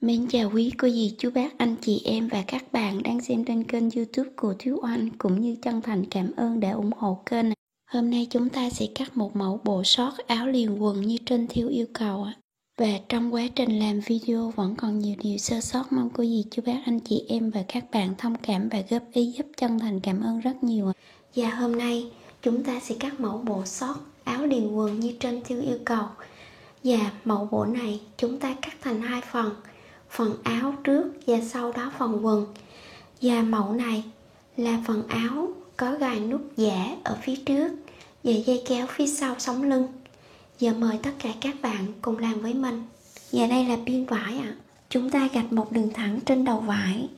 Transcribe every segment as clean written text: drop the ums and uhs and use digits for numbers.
Mến chào quý cô dì chú bác anh chị em và các bạn đang xem trên kênh YouTube của Thúy Oanh, cũng như chân thành cảm ơn đã ủng hộ kênh. Hôm nay chúng ta sẽ cắt một mẫu bộ short áo liền quần như trên Thúy yêu cầu. Và trong quá trình làm video vẫn còn nhiều điều sơ sót, mong cô dì chú bác anh chị em và các bạn thông cảm và góp ý giúp, chân thành cảm ơn rất nhiều. Và hôm nay chúng ta sẽ cắt mẫu bộ short áo liền quần như trên Thúy yêu cầu. Và mẫu bộ này chúng ta cắt thành hai phần, phần áo trước và sau đó phần quần. Và mẫu này là phần áo có gài nút giả ở phía trước và dây kéo phía sau sống lưng. Giờ mời tất cả các bạn cùng làm với mình. Và đây là biên vải ạ. Chúng ta gạch một đường thẳng trên đầu vải.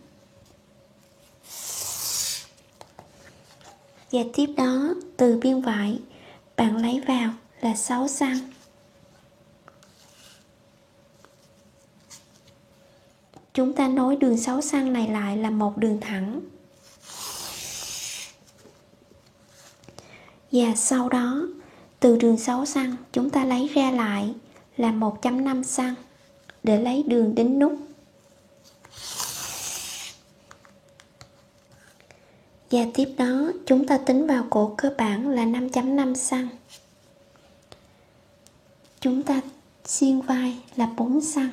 Và tiếp đó từ biên vải bạn lấy vào là 6 xăng. Chúng ta nối đường 6 xăng này lại là một đường thẳng. Và sau đó từ đường 6 xăng chúng ta lấy ra lại là 1.5 xăng để lấy đường đính nút. Và tiếp đó chúng ta tính vào cổ cơ bản là 5.5 xăng. Chúng ta xiên vai là 4 xăng.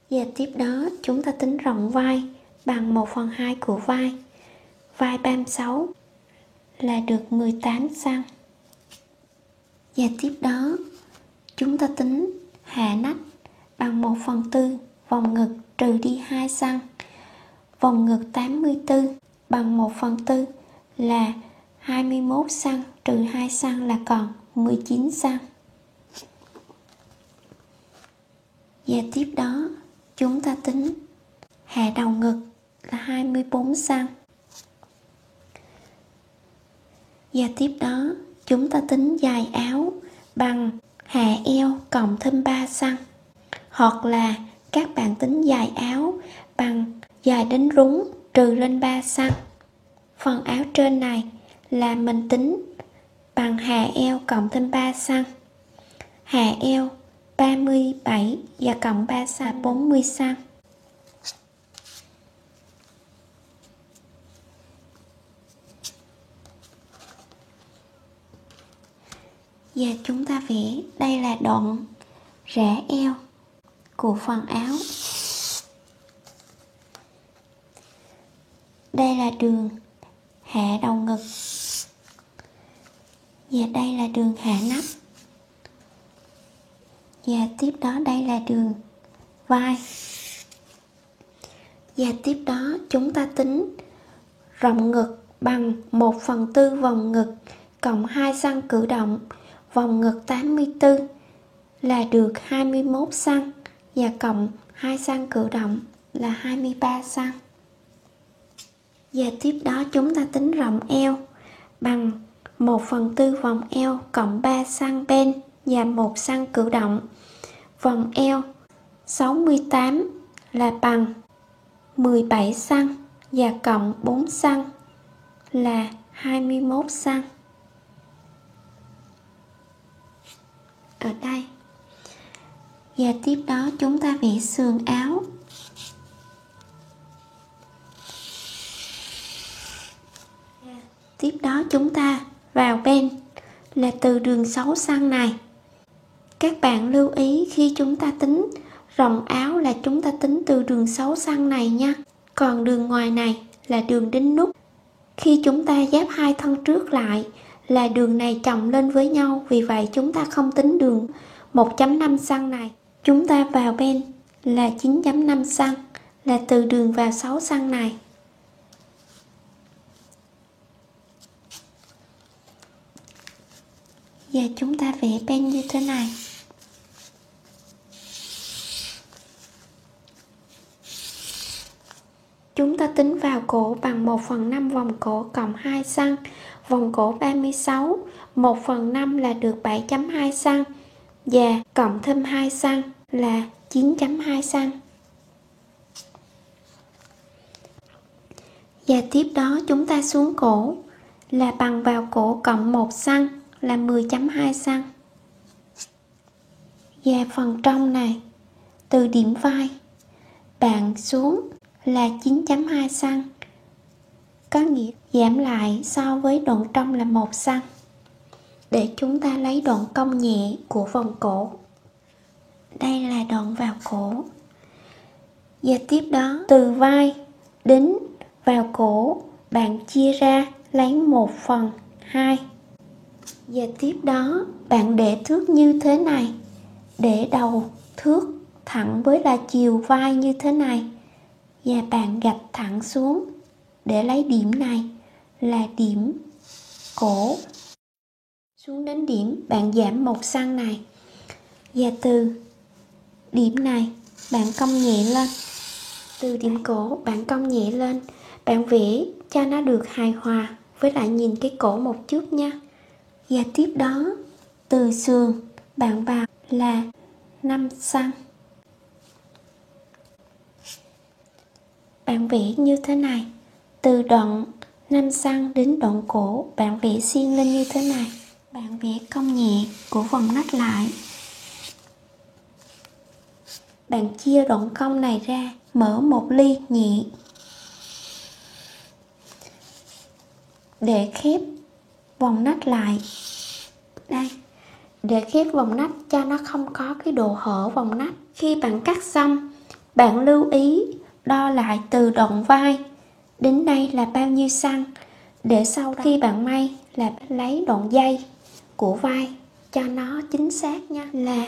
Và tiếp đó chúng ta tính rộng vai bằng 1/2 của vai. Vai 36 là được 18 xăng. Và tiếp đó chúng ta tính hạ nách bằng 1/4 vòng ngực trừ đi 2 xăng. Vòng ngực 84 bằng 1/4 là 21 xăng trừ 2 xăng là còn 19 xăng. Và tiếp đó chúng ta tính hạ đầu ngực là 24 xăng. Và tiếp đó chúng ta tính dài áo bằng hạ eo cộng thêm 3 xăng. Hoặc là các bạn tính dài áo bằng dài đến rúng trừ lên 3 xăng. Phần áo trên này là mình tính bằng hạ eo cộng thêm 3 xăng. Hạ eo 37 và cộng 3 xăng 40 xăng. Và chúng ta vẽ đây là đoạn rã eo của phần áo. Đây là đường hạ đầu ngực. Và đây là đường hạ nách. Và tiếp đó đây là đường vai. Và tiếp đó chúng ta tính rộng ngực bằng 1/4 vòng ngực cộng 2 xăng cử động. Vòng ngực 84 là được 21 xăng và cộng 2 xăng cử động là 23 xăng. Và tiếp đó chúng ta tính rộng eo bằng 1/4 vòng eo cộng 3 xăng bên và 1 xăng cử động. Vòng eo 68 là bằng 17 xăng và cộng 4 xăng là 21 xăng. Ở đây. Và tiếp đó chúng ta vẽ sườn áo. Tiếp đó chúng ta vào bên là từ đường 6 xăng này. Các bạn lưu ý khi chúng ta tính rộng áo là chúng ta tính từ đường 6 xăng này nha. Còn đường ngoài này là đường đính nút. Khi chúng ta ghép hai thân trước lại là đường này chồng lên với nhau, vì vậy chúng ta không tính đường 1.5 xăng này. Chúng ta vào bên là 9.5 xăng là từ đường vào 6 xăng này. Và chúng ta vẽ bên như thế này. Chúng ta tính vào cổ bằng 1/5 vòng cổ cộng 2 xăng. Vòng cổ 36, 1/5 là được 7.2 xăng và cộng thêm 2 xăng là 9.2 xăng. Và tiếp đó chúng ta xuống cổ là bằng vào cổ cộng 1 xăng là 10.2 xăng. Và phần trong này từ điểm vai bạn xuống là 9.2 cm, có nghĩa giảm lại so với đoạn trong là 1 cm. Để chúng ta lấy đoạn cong nhẹ của vòng cổ. Đây là đoạn vào cổ. Và tiếp đó từ vai đến vào cổ bạn chia ra lấy 1/2. Và tiếp đó bạn để thước như thế này, để đầu thước thẳng với là chiều vai như thế này, và bạn gạch thẳng xuống để lấy điểm này là điểm cổ. Xuống đến điểm bạn giảm 1 cm này, và từ điểm này bạn cong nhẹ lên. Từ điểm cổ bạn cong nhẹ lên, bạn vẽ cho nó được hài hòa với lại nhìn cái cổ một chút nha. Và tiếp đó từ sườn bạn vào là 5 cm. Bạn vẽ như thế này, từ đoạn 5 cm đến đoạn cổ bạn vẽ xiên lên như thế này. Bạn vẽ cong nhẹ của vòng nách lại. Bạn chia đoạn cong này ra, mở một ly nhẹ để khép vòng nách lại. Đây, để khép vòng nách cho nó không có cái độ hở vòng nách. Khi bạn cắt xong, bạn lưu ý đo lại từ đoạn vai đến đây là bao nhiêu xăng, để sau đó khi bạn may là lấy đoạn dây của vai cho nó chính xác nha. Là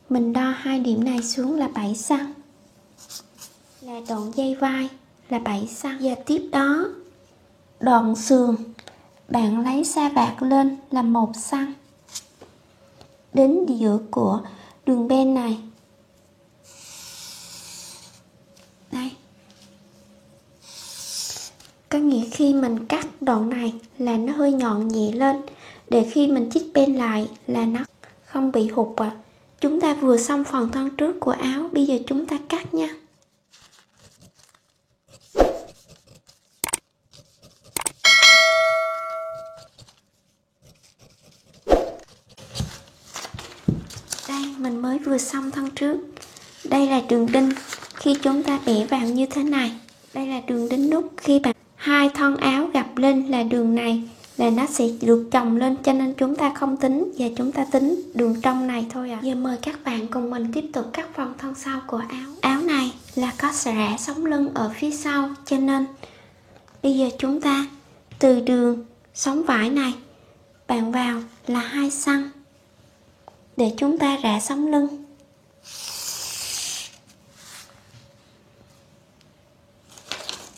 mình đo hai điểm này xuống là 7 xăng, là đoạn dây vai là 7 xăng. Và tiếp đó đoạn sườn bạn lấy sa vạt lên là 1 xăng, đến giữa của đường bên này. Đây, có nghĩa khi mình cắt đoạn này là nó hơi nhọn nhẹ lên, để khi mình chích bên lại là nó không bị hụt à. Chúng ta vừa xong phần thân trước của áo, bây giờ chúng ta cắt nha. Đây, mình mới vừa xong thân trước. Đây là đường đinh khi chúng ta bẻ vào như thế này. Đây là đường đinh đúc. Khi bạn hai thân áo gặp lên là đường này là nó sẽ được chồng lên, cho nên chúng ta không tính, và chúng ta tính đường trong này thôi ạ. Giờ mời các bạn cùng mình tiếp tục cắt phần thân sau của áo. Áo này là có rã sống lưng ở phía sau, cho nên bây giờ chúng ta từ đường sống vải này bạn vào là 2 cm để chúng ta rã sống lưng.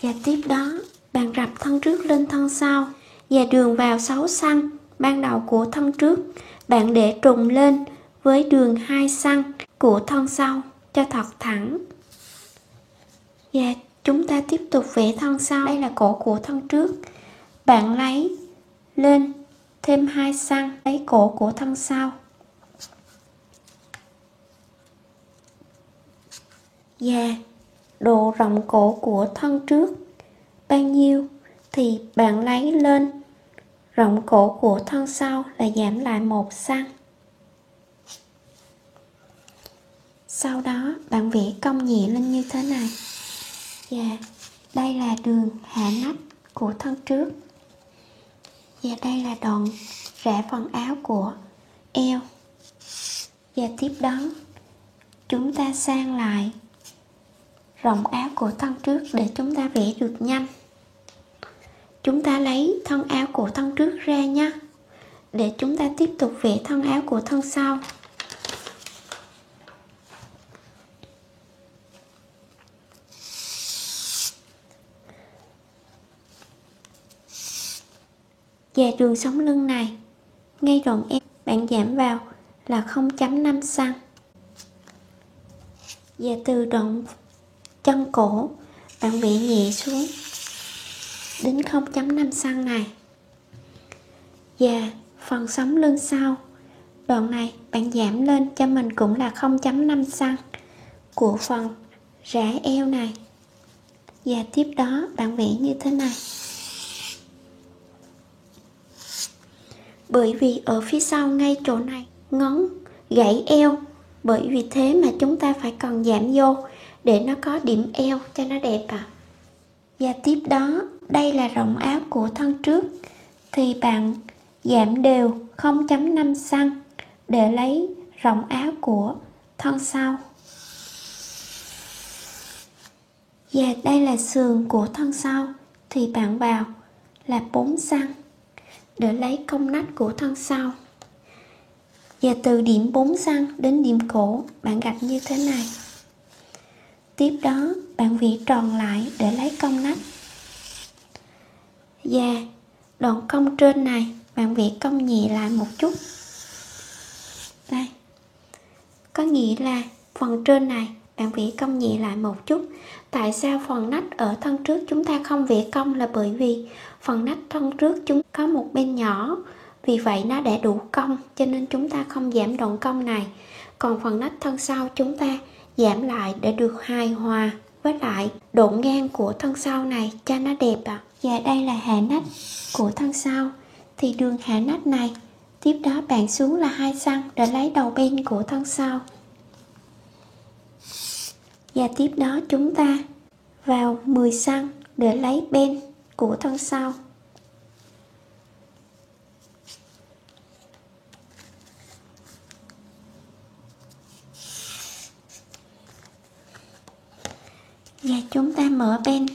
Và tiếp đó bạn rập thân trước lên thân sau, và đường vào 6 cm ban đầu của thân trước bạn để trùng lên với đường 2 cm của thân sau cho thật thẳng. Và chúng ta tiếp tục vẽ thân sau. Đây là cổ của thân trước, bạn lấy lên thêm 2 cm lấy cổ của thân sau. Và độ rộng cổ của thân trước bao nhiêu thì bạn lấy lên rộng cổ của thân sau là giảm lại 1 cm. Sau đó bạn vẽ cong nhẹ lên như thế này. Và đây là đường hạ nách của thân trước. Và đây là đoạn rã phần áo của eo. Và tiếp đó chúng ta sang lại rộng áo của thân trước để chúng ta vẽ được nhanh. Chúng ta lấy thân áo của thân trước ra nhé, để chúng ta tiếp tục vẽ thân áo của thân sau. Và đường sống lưng này, ngay đoạn eo bạn giảm vào là 0.5 cm. Và từ đoạn chân cổ bạn vẽ nhẹ xuống đến 0.5 cm này. Và phần sống lưng sau, đoạn này bạn giảm lên cho mình cũng là 0.5 cm của phần rã eo này. Và tiếp đó bạn vẽ như thế này. Bởi vì ở phía sau ngay chỗ này ngón gãy eo, bởi vì thế mà chúng ta phải cần giảm vô để nó có điểm eo cho nó đẹp ạ. Và tiếp đó, đây là rộng áo của thân trước, thì bạn giảm đều 0,5 cm để lấy rộng áo của thân sau. Và đây là sườn của thân sau, thì bạn vào là 4 cm để lấy cong nách của thân sau. Và từ điểm 4 cm đến điểm cổ bạn gạch như thế này. Tiếp đó bạn vẽ tròn lại để lấy cong nách. Và đoạn cong trên này bạn vẽ cong nhẹ lại một chút. Đây. Có nghĩa là phần trên này bạn vẽ cong nhẹ lại một chút. Tại sao phần nách ở thân trước chúng ta không vẽ cong là bởi vì phần nách thân trước chúng có một bên nhỏ, vì vậy nó đã đủ cong cho nên chúng ta không giảm đoạn cong này. Còn phần nách thân sau chúng ta giảm lại để được hài hòa với lại độ ngang của thân sau này cho nó đẹp ạ. Và đây là hạ nách của thân sau, thì đường hạ nách này tiếp đó bạn xuống là 2 cm để lấy đầu bên của thân sau. Và tiếp đó chúng ta vào 10 cm để lấy bên của thân sau. Và chúng ta mở bên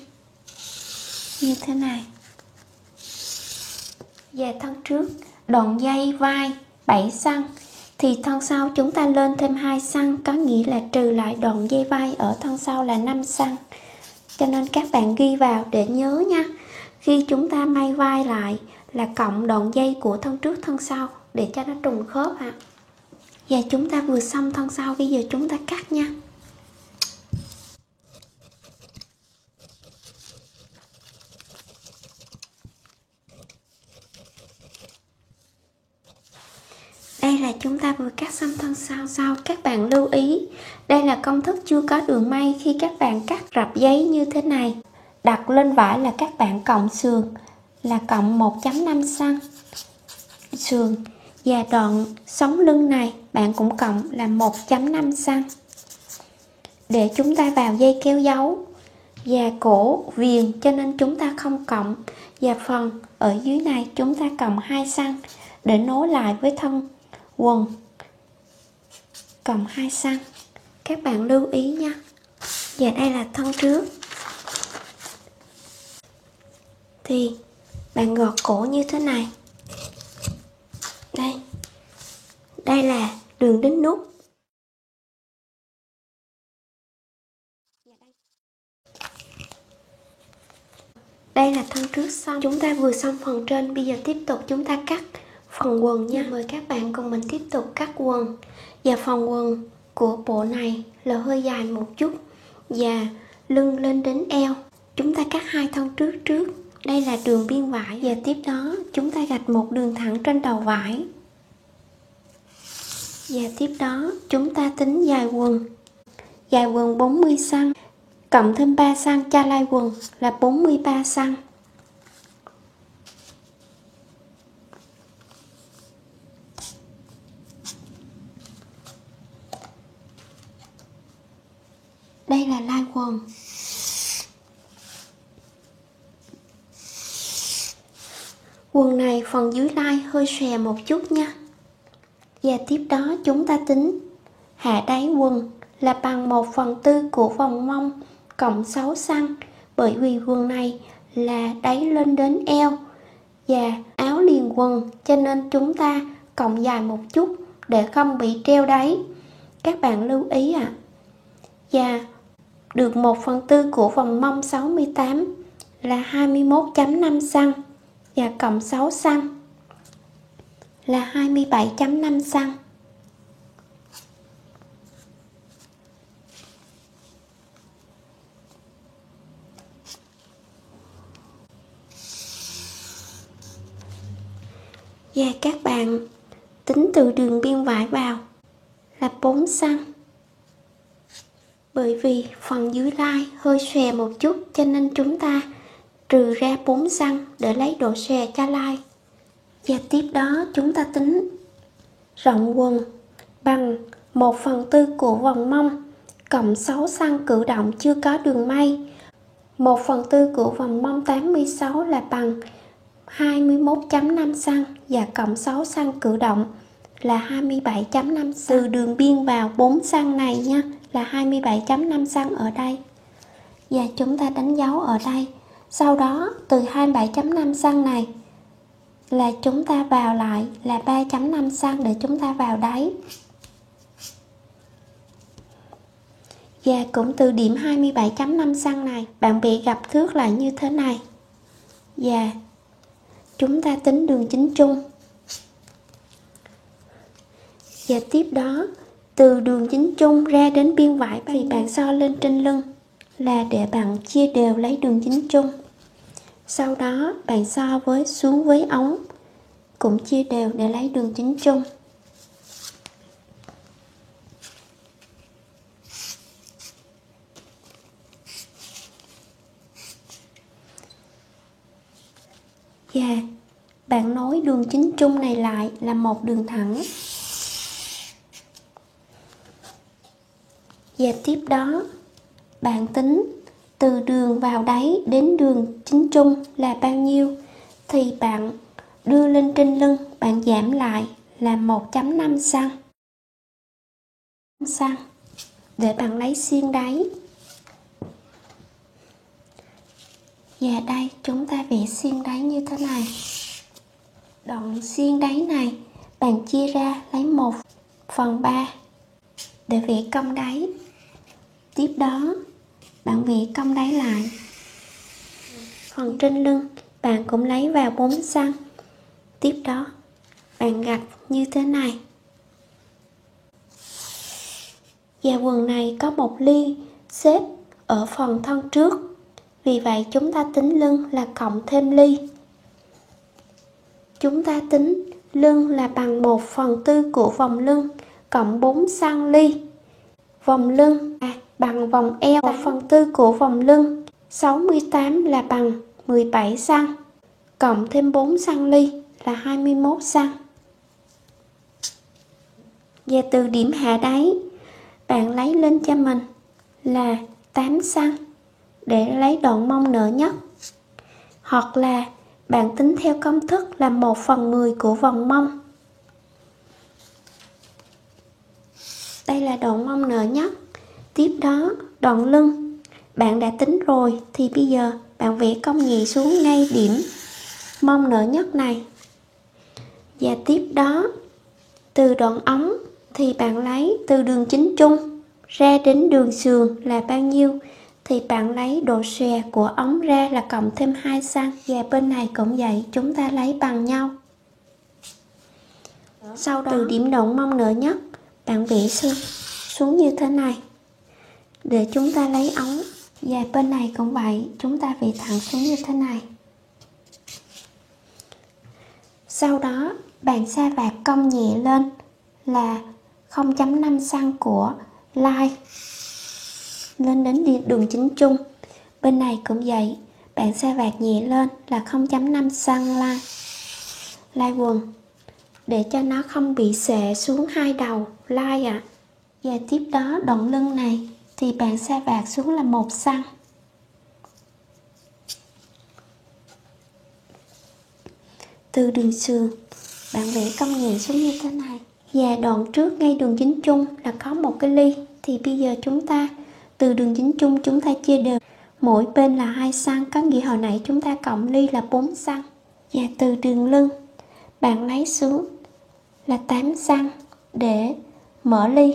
như thế này. Và thân trước đoạn dây vai 7 cm, thì thân sau chúng ta lên thêm 2 cm, có nghĩa là trừ lại đoạn dây vai ở thân sau là 5 cm. Cho nên các bạn ghi vào để nhớ nha. Khi chúng ta may vai lại là cộng đoạn dây của thân trước thân sau để cho nó trùng khớp ạ. Và chúng ta vừa xong thân sau, bây giờ chúng ta cắt nha. Đây là chúng ta vừa cắt xong thân sau. Các bạn lưu ý, đây là công thức chưa có đường may. Khi các bạn cắt rập giấy như thế này, đặt lên vải là các bạn cộng sườn là cộng 1,5 cm sườn, và đoạn sống lưng này bạn cũng cộng là 1,5 cm để chúng ta vào dây kéo dấu. Và cổ viền cho nên chúng ta không cộng, và phần ở dưới này chúng ta cộng 2 cm để nối lại với thân quần, cộng 2 cm. Các bạn lưu ý nha. Và đây là thân trước, thì bạn gọt cổ như thế này. Đây là đường đính nút. Đây là thân trước xong. Chúng ta vừa xong phần trên, bây giờ tiếp tục chúng ta cắt phần quần nha. Mời các bạn cùng mình tiếp tục cắt quần. Và phần quần của bộ này là hơi dài một chút, và lưng lên đến eo. Chúng ta cắt 2 thân trước. Đây là đường biên vải, và tiếp đó chúng ta gạch một đường thẳng trên đầu vải. Và tiếp đó chúng ta tính dài quần. Dài quần 40 cm, cộng thêm 3 cm cho lai quần là 43 cm. Đây là lai quần. Quần này phần dưới lai hơi xòe một chút nha. Và tiếp đó chúng ta tính hạ đáy quần là bằng 1/4 của vòng mông cộng 6 cm, bởi vì quần này là đáy lên đến eo và áo liền quần cho nên chúng ta cộng dài một chút để không bị treo đáy. Các bạn lưu ý ạ. Và được 1/4 của vòng mông 68 là 21,5 cm, và cộng 6 cm là 27,5 cm. Và các bạn tính từ đường biên vải vào là 4 cm. Bởi vì phần dưới lai hơi xòe một chút cho nên chúng ta trừ ra 4 cm để lấy độ xòe cho lai. Và tiếp đó chúng ta tính rộng quần bằng 1/4 của vòng mông cộng 6 cm cử động chưa có đường may. 1/4 của vòng mông 86 là bằng 21.5 cm và cộng 6 cm cử động là 27.5 cm. Từ đường biên vào 4 cm này nha là 27.5 cm ở đây. Và chúng ta đánh dấu ở đây. Sau đó từ 27.5 cm này là chúng ta vào lại là 3.5 cm để chúng ta vào đáy. Và cũng từ điểm 27.5 cm này bạn bị gập thước lại như thế này. Và chúng ta tính đường chính trung. Và tiếp đó từ đường chính trung ra đến biên vải thì bạn so lên trên lưng là để bạn chia đều lấy đường chính trung. Sau đó bạn so xuống với ống cũng chia đều để lấy đường chính trung. Và bạn nối đường chính trung này lại là một đường thẳng. Và tiếp đó bạn tính từ đường vào đáy đến đường chính trung là bao nhiêu thì bạn đưa lên trên lưng, bạn giảm lại là 1.5 cm để bạn lấy xiên đáy. Và đây chúng ta vẽ xiên đáy như thế này. Đoạn xiên đáy này bạn chia ra lấy 1/3 để vẽ cong đáy. Tiếp đó bạn vẽ cong đáy lại. Phần trên lưng bạn cũng lấy vào 4 cm. Tiếp đó bạn gạch như thế này. Và quần này có một ly xếp ở phần thân trước. Vì vậy chúng ta tính lưng là cộng thêm ly. Chúng ta tính lưng là bằng 1/4 của vòng lưng cộng 4 cm ly. Vòng lưng bằng vòng eo 1/4 của vòng lưng 68 là bằng 17 cm cộng thêm 4 cm ly là 21 cm. Và từ điểm hạ đáy bạn lấy lên cho mình là 8 cm để lấy đoạn mông nở nhất, hoặc là bạn tính theo công thức là 1/10 của vòng mông. Đây là đoạn mông nở nhất. Tiếp đó đoạn lưng bạn đã tính rồi thì bây giờ bạn vẽ cong nhẹ xuống ngay điểm mông nở nhất này. Và tiếp đó từ đoạn ống thì bạn lấy từ đường chính trung ra đến đường sườn là bao nhiêu thì bạn lấy độ xòe của ống ra là cộng thêm 2 cm. Và bên này cũng vậy, chúng ta lấy bằng nhau. Sau đó từ điểm đoạn mông nở nhất bạn vẽ xuống như thế này để chúng ta lấy ống. Và bên này cũng vậy, chúng ta vẽ thẳng xuống như thế này. Sau đó bạn sa vạt cong nhẹ lên là 0.5 cm của line lên đến đường chính trung. Bên này cũng vậy, bạn sa vạt nhẹ lên là 0.5 cm line quần để cho nó không bị xệ xuống hai đầu line ạ. Và tiếp đó đoạn lưng này thì bạn sa vạt xuống là 1 cm. Từ đường sườn bạn vẽ cong nhẹ xuống như thế này. Và đoạn trước ngay đường chính trung là có một cái ly thì bây giờ chúng ta từ đường chính trung chúng ta chia đều mỗi bên là 2 cm, có nghĩa hồi nãy chúng ta cộng ly là 4 cm. Và từ đường lưng bạn lấy xuống là 8 cm để mở ly.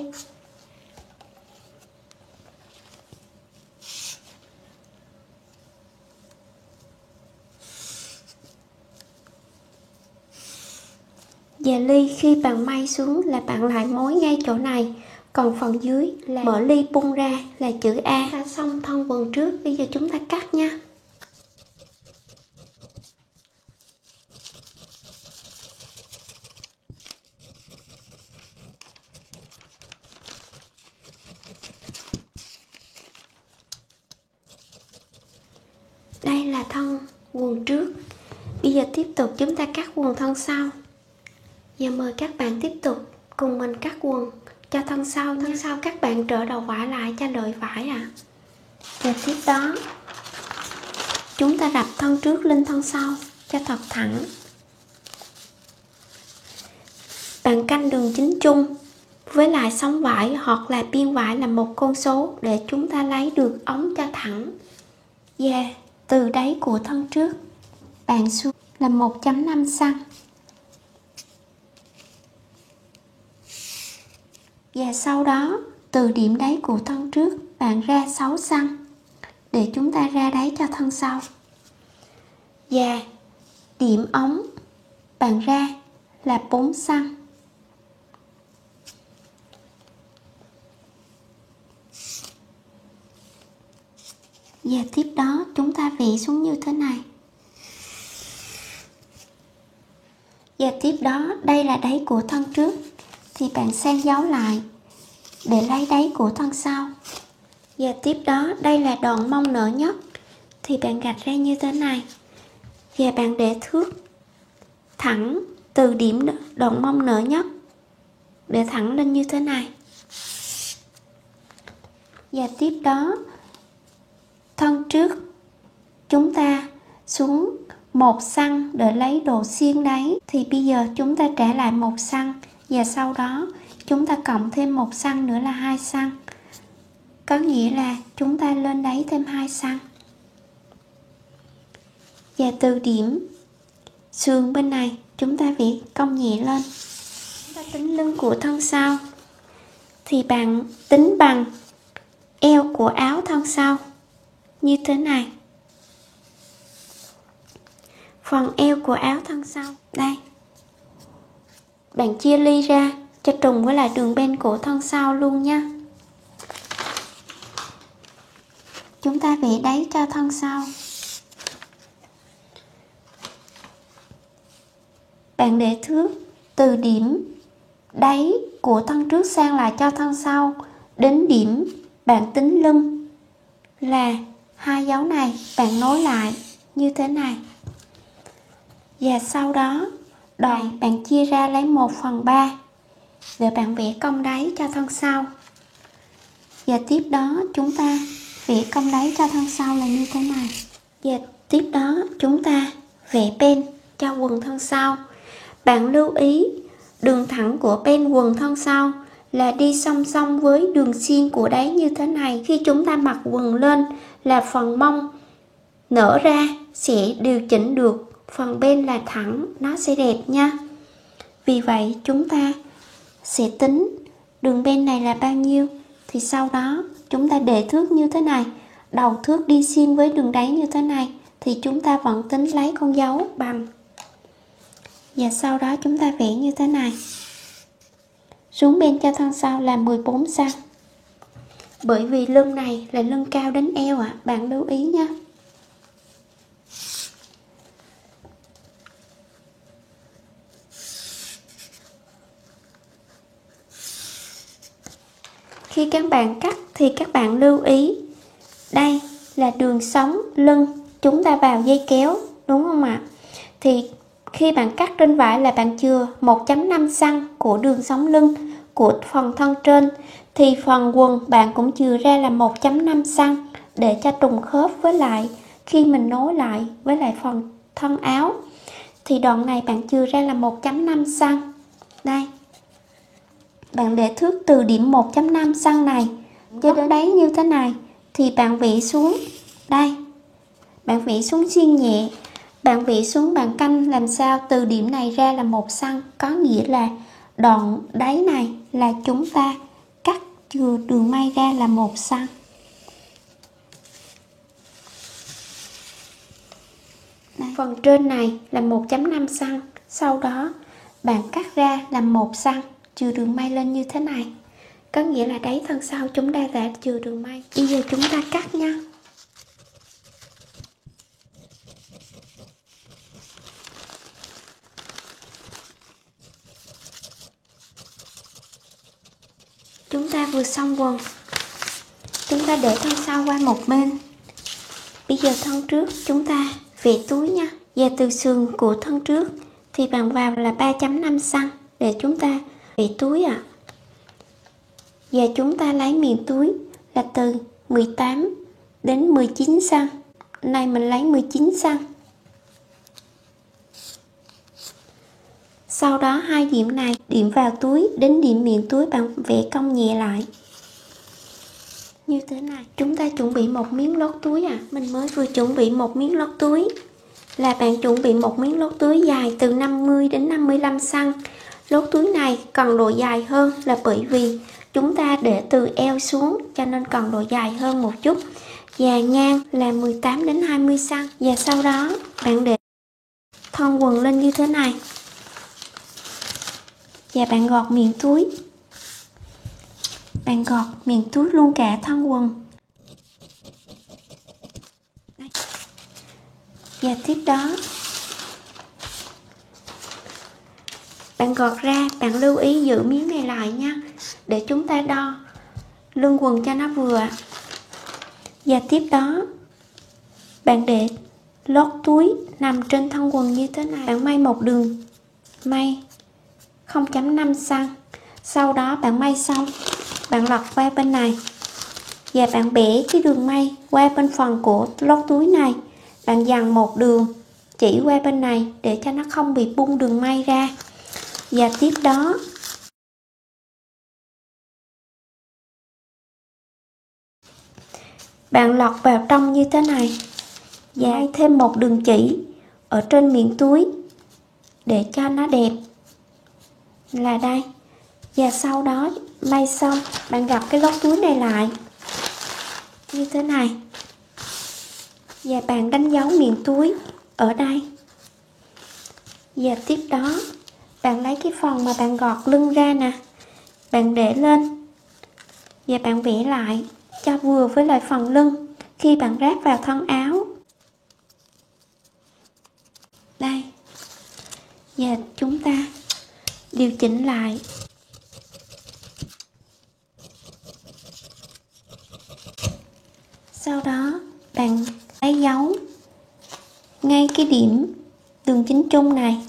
Và ly khi bạn may xuống là bạn lại mối ngay chỗ này, còn phần dưới là mở ly bung ra là chữ A. Đã xong thân quần trước, bây giờ chúng ta cắt nha. Đây là thân quần trước. Bây giờ tiếp tục chúng ta cắt quần thân sau. Giờ mời các bạn tiếp tục cùng mình cắt quần cho thân sau. Thân sau các bạn trở đầu vải lại cho lợi vải Và tiếp đó chúng ta đập thân trước lên thân sau cho thật thẳng. Bạn canh đường chính chung với lại sóng vải hoặc là biên vải là một con số để chúng ta lấy được ống cho thẳng. Và từ đáy của thân trước bạn xuống là 1.5 cm. Và sau đó từ điểm đáy của thân trước bạn ra 6 cm để chúng ta ra đáy cho thân sau. Và điểm ống bạn ra là 4 cm. Và tiếp đó chúng ta vẽ xuống như thế này. Và tiếp đó đây là đáy của thân trước thì bạn sang dấu lại để lấy đáy của thân sau. Và tiếp đó đây là đoạn mông nở nhất thì bạn gạch ra như thế này. Và bạn để thước thẳng từ điểm đoạn mông nở nhất để thẳng lên như thế này. Và tiếp đó thân trước chúng ta xuống 1 cm để lấy độ xiên đáy thì bây giờ chúng ta trả lại 1 cm và sau đó chúng ta cộng thêm 1 cm nữa là 2 cm. Có nghĩa là chúng ta lên đáy thêm 2 cm. Và từ điểm sườn bên này chúng ta vẽ cong nhẹ lên. Chúng ta tính lưng của thân sau thì bạn tính bằng eo của áo thân sau như thế này. Phần eo của áo thân sau đây bạn chia ly ra cho trùng với lại đường bên của thân sau luôn nha. Chúng ta vẽ đáy cho thân sau. Bạn để thước từ điểm đáy của thân trước sang lại cho thân sau đến điểm bạn tính lưng là 2 dấu này bạn nối lại như thế này. Và sau đó đoạn bạn chia ra lấy 1/3 để bạn vẽ cong đáy cho thân sau. Và tiếp đó chúng ta vẽ cong đáy cho thân sau là như thế này. Và tiếp đó chúng ta vẽ pen cho quần thân sau. Bạn lưu ý đường thẳng của pen quần thân sau là đi song song với đường xiên của đáy như thế này. Khi chúng ta mặc quần lên là phần mông nở ra sẽ điều chỉnh được, phần bên là thẳng, nó sẽ đẹp nha. Vì vậy chúng ta sẽ tính đường bên này là bao nhiêu thì sau đó chúng ta để thước như thế này, đầu thước đi xiên với đường đáy như thế này thì chúng ta vẫn tính lấy con dấu bằng. Và sau đó chúng ta vẽ như thế này. Xuống bên cho thân sau là 14 cm. Bởi vì lưng này là lưng cao đến eo bạn lưu ý nha. Khi các bạn cắt thì các bạn lưu ý đây là đường sống lưng chúng ta vào dây kéo, đúng không ạ? Thì khi bạn cắt trên vải là bạn chừa 1.5 cm của đường sống lưng của phần thân trên thì phần quần bạn cũng chừa ra là 1.5 cm để cho trùng khớp với lại khi mình nối lại với lại phần thân áo thì đoạn này bạn chừa ra là 1.5 cm. Đây. Bạn để thước từ điểm 1.5 cm này cho đến đáy như thế này thì bạn vẽ xuống đây. Bạn vẽ xuống xiên nhẹ. Bạn vẽ xuống bạn canh làm sao từ điểm này ra là 1 cm, có nghĩa là đoạn đáy này là chúng ta cắt chừa đường may ra là 1 cm. Đây. Phần trên này là 1.5 cm, sau đó bạn cắt ra là 1 cm, chừa đường may lên như thế này. Có nghĩa là đáy thân sau chúng ta đã chừa đường may. Bây giờ chúng ta cắt nha. Chúng ta vừa xong quần. Chúng ta để thân sau qua một bên. Bây giờ thân trước chúng ta vẽ túi nha. Và từ sườn của thân trước thì bạn vào là 3.5 cm để chúng ta vẽ túi Và chúng ta lấy miệng túi là từ 18 đến 19 xăng. Này mình lấy 19 xăng. Sau đó hai điểm này điểm vào túi, đến điểm miệng túi bạn vẽ cong nhẹ lại. Như thế này. Chúng ta chuẩn bị một miếng lót túi mình mới vừa chuẩn bị một miếng lót túi. Là bạn chuẩn bị một miếng lót túi dài từ 50 đến 55 cm. Lót túi này cần độ dài hơn là bởi vì chúng ta để từ eo xuống cho nên cần độ dài hơn một chút. Và ngang là 18 đến 20 cm. Và sau đó bạn để thon quần lên như thế này. Và bạn gọt miệng túi. Bạn gọt miệng túi luôn cả thân quần. Đây. Và tiếp đó bạn gọt ra, bạn lưu ý giữ miếng này lại nha, để chúng ta đo lưng quần cho nó vừa. Và tiếp đó bạn để lót túi nằm trên thân quần như thế này. Bạn may một đường may 0,5 cm. Sau đó bạn may xong, bạn lật qua bên này và bạn bẻ cái đường may qua bên phần của lót túi này. Bạn dằn một đường chỉ qua bên này để cho nó không bị bung đường may ra. Và tiếp đó bạn lọt vào trong như thế này và may thêm một đường chỉ ở trên miệng túi để cho nó đẹp là đây. Và sau đó may xong, bạn gập cái lót túi này lại như thế này và bạn đánh dấu miệng túi ở đây. Và tiếp đó bạn lấy cái phần mà bạn gọt lưng ra nè, bạn để lên và bạn vẽ lại cho vừa với lại phần lưng khi bạn ráp vào thân áo. Đây. Và chúng ta điều chỉnh lại. Sau đó bạn lấy dấu ngay cái điểm đường chính chung này.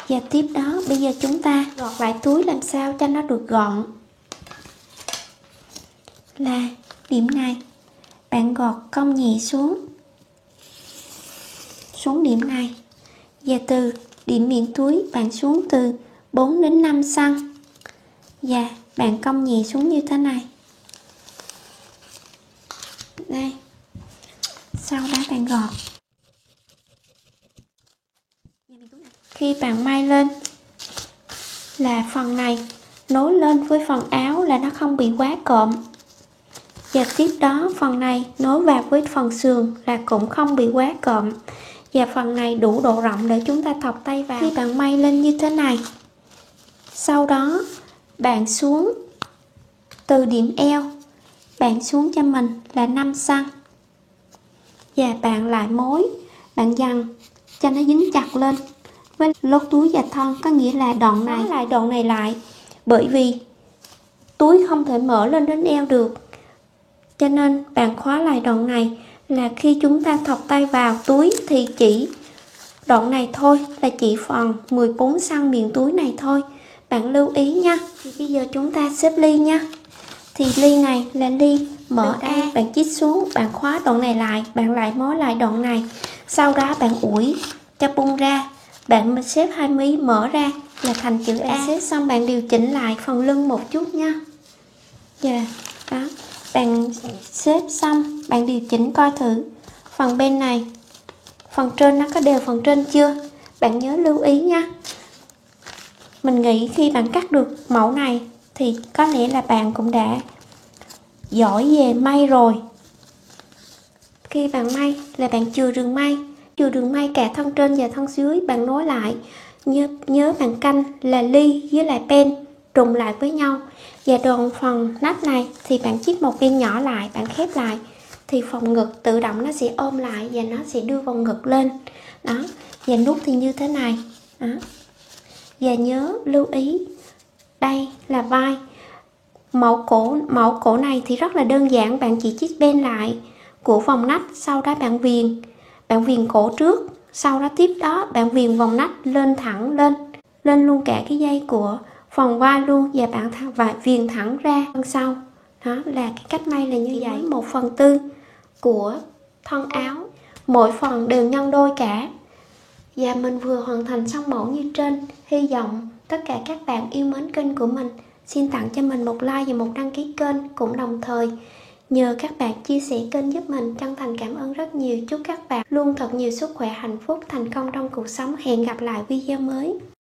Và tiếp đó bây giờ chúng ta gọt lại túi làm sao cho nó được gọn. Là điểm này bạn gọt cong nhẹ xuống điểm này. Và từ điểm miệng túi bạn xuống từ 4 đến 5 cm. Và bạn cong nhẹ xuống như thế này. Đây. Sau đó bạn gọt. Khi bạn may lên là phần này nối lên với phần áo là nó không bị quá cộm. Và tiếp đó phần này nối vào với phần sườn là cũng không bị quá cộm. Và phần này đủ độ rộng để chúng ta thọc tay vào. Khi bạn may lên như thế này, sau đó bạn xuống từ điểm eo, bạn xuống cho mình là 5 cm. Và bạn lại mối, bạn dằn cho nó dính chặt lên với lót túi và thân, có nghĩa là đoạn này lại, bởi vì túi không thể mở lên đến eo được, cho nên bạn khóa lại đoạn này. Là khi chúng ta thọc tay vào túi thì chỉ đoạn này thôi, là chỉ phần 14 cm miệng túi này thôi, bạn lưu ý nha. Thì bây giờ chúng ta xếp ly nha. Thì ly này là ly mở A, bạn chít xuống, bạn khóa đoạn này lại, bạn lại mối lại đoạn này. Sau đó bạn ủi cho bung ra, bạn xếp hai mí mở ra là thành chữ A. Xếp xong bạn điều chỉnh lại phần lưng một chút nha. Dạ, đó. Bạn xếp xong, bạn điều chỉnh coi thử phần bên này, phần trên nó có đều phần trên chưa. Bạn nhớ lưu ý nha. Mình nghĩ khi bạn cắt được mẫu này thì có lẽ là bạn cũng đã giỏi về may rồi. Khi bạn may là bạn chừa đường may cả thân trên và thân dưới, bạn nối lại. Nhớ bạn canh là ly với lại pen trùng lại với nhau. Và đoạn phần nách này thì bạn chít một bên nhỏ lại, bạn khép lại thì phần ngực tự động nó sẽ ôm lại và nó sẽ đưa vòng ngực lên. Đó. Và nút thì như thế này. Đó. Và nhớ lưu ý đây là vai. Mẫu cổ này thì rất là đơn giản, bạn chỉ chít bên lại của vòng nách, sau đó bạn viền cổ trước, sau đó tiếp đó bạn viền vòng nách lên thẳng lên luôn cả cái dây của phần vai luôn và bạn và viền thẳng ra thân sau. Đó là cái cách may là như vậy. 1/4 của thân áo, mỗi phần đều nhân đôi cả. Và mình vừa hoàn thành xong mẫu như trên. Hy vọng tất cả các bạn yêu mến kênh của mình. Xin tặng cho mình một like và một đăng ký kênh, cũng đồng thời nhờ các bạn chia sẻ kênh giúp mình. Chân thành cảm ơn rất nhiều. Chúc các bạn luôn thật nhiều sức khỏe, hạnh phúc, thành công trong cuộc sống. Hẹn gặp lại video mới.